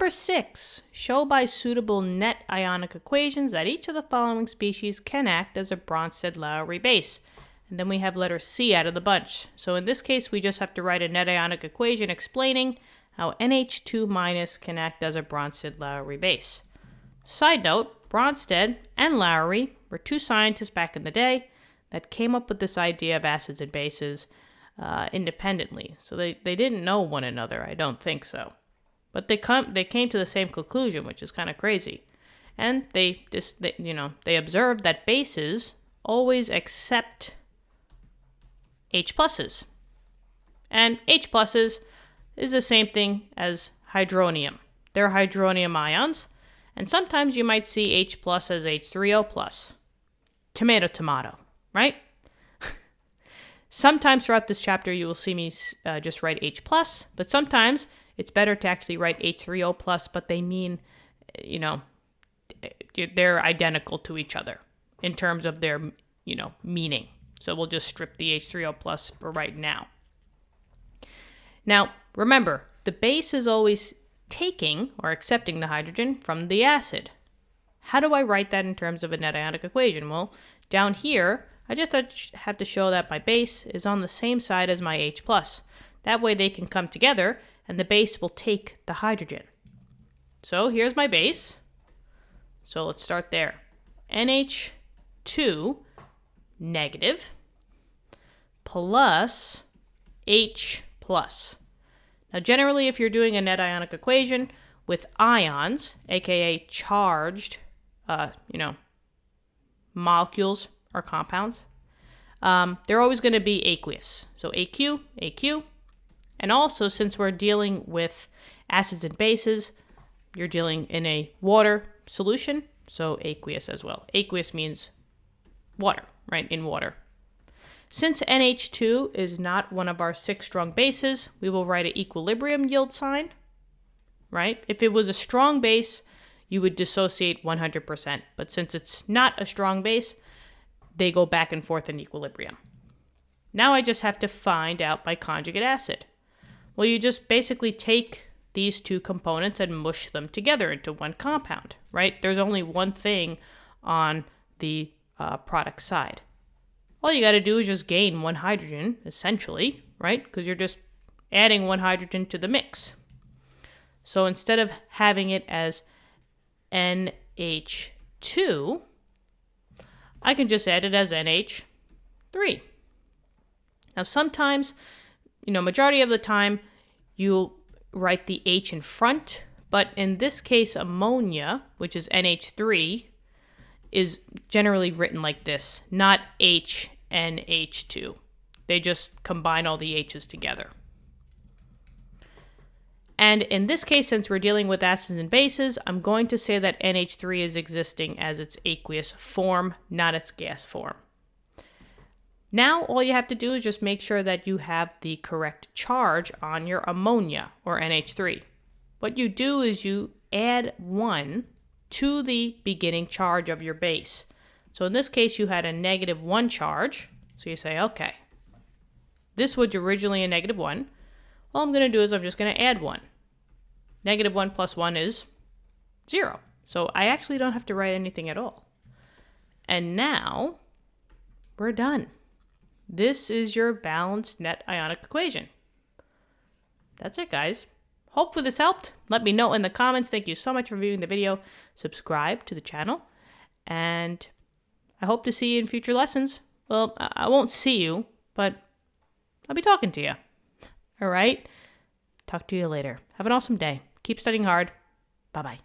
Number 6, show by suitable net ionic equations that each of the following species can act as a Bronsted-Lowry base. And then we have letter C out of the bunch. So in this case, we just have to write a net ionic equation explaining how NH2- can act as a Bronsted-Lowry base. Side note, Bronsted and Lowry were two scientists back in the day that came up with this idea of acids and bases independently. So they didn't know one another, I don't think so. But they came to the same conclusion, which is kind of crazy. And they observed that bases always accept H pluses. And H pluses is the same thing as hydronium. They're hydronium ions, and sometimes you might see H plus as H3O plus. Tomato, tomato, right? Sometimes throughout this chapter you will see me just write H plus, but sometimes it's better to actually write H3O plus, but they mean, they're identical to each other in terms of their, meaning. So we'll just strip the H3O plus for right now. Now, remember, the base is always taking or accepting the hydrogen from the acid. How do I write that in terms of a net ionic equation? Well, down here, I just have to show that my base is on the same side as my H plus. That way they can come together and the base will take the hydrogen. So here's my base. So let's start there. NH2 negative plus H plus. Now generally if you're doing a net ionic equation with ions, aka charged, molecules or compounds, they're always going to be aqueous. So AQ, AQ. And also, since we're dealing with acids and bases, you're dealing in a water solution, so aqueous as well. Aqueous means water, right, in water. Since NH2 is not one of our 6 strong bases, we will write an equilibrium yield sign, right? If it was a strong base, you would dissociate 100%. But since it's not a strong base, they go back and forth in equilibrium. Now I just have to find out my conjugate acid. Well, you just basically take these two components and mush them together into one compound, right? There's only one thing on the product side. All you got to do is just gain one hydrogen, essentially, right? Because you're just adding one hydrogen to the mix. So instead of having it as NH2, I can just add it as NH3. Now sometimes, majority of the time, you'll write the H in front, but in this case, ammonia, which is NH3, is generally written like this, not HNH2. They just combine all the H's together. And in this case, since we're dealing with acids and bases, I'm going to say that NH3 is existing as its aqueous form, not its gas form. Now, all you have to do is just make sure that you have the correct charge on your ammonia, or NH3. What you do is you add 1 to the beginning charge of your base. So in this case, you had a -1 charge. So you say, okay, this was originally a -1. All I'm going to do is I'm just going to add 1. -1 plus 1 is 0. So I actually don't have to write anything at all. And now we're done. This is your balanced net ionic equation. That's it, guys. Hopefully this helped. Let me know in the comments. Thank you so much for viewing the video. Subscribe to the channel. And I hope to see you in future lessons. Well, I won't see you, but I'll be talking to you. All right? Talk to you later. Have an awesome day. Keep studying hard. Bye-bye.